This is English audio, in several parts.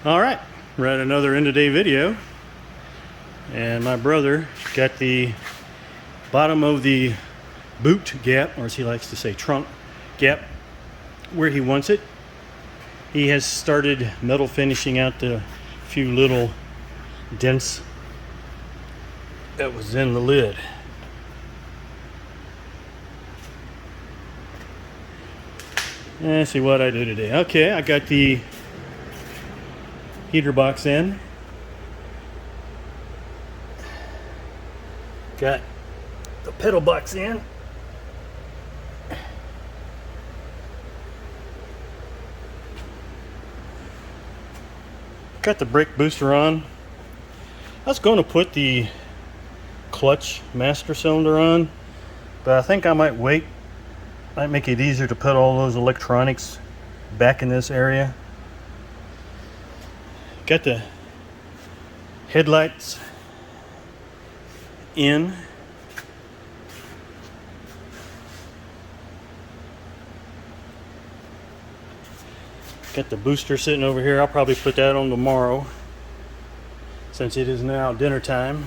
Alright, we're at another end of day video, and my brother got the bottom of the boot gap, or as he likes to say, trunk gap, where he wants it. He has started metal finishing out the few little dents that was in the lid. Let's see what I do today. Okay, I got the heater box in. Got the pedal box in. Got the brake booster on. I was going to put the clutch master cylinder on, but I think I might wait. Might make it easier to put all those electronics back in this area. Got the headlights in. Got the booster sitting over here. I'll probably put that on tomorrow, since it is now dinner time.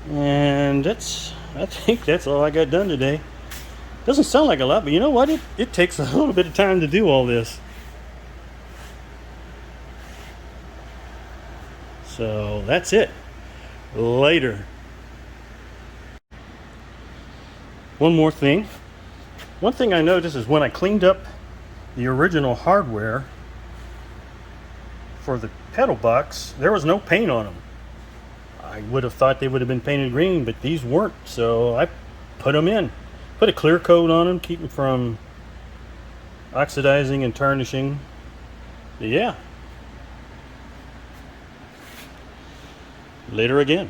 And I think that's all I got done today. Doesn't sound like a lot, but you know what? It takes a little bit of time to do all this. So that's it. Later. One more thing. One thing I noticed is when I cleaned up the original hardware for the pedal box, there was no paint on them. I would have thought they would have been painted green, but these weren't, so I put them in. Put a clear coat on them, keep them from oxidizing and tarnishing. But yeah. Later again.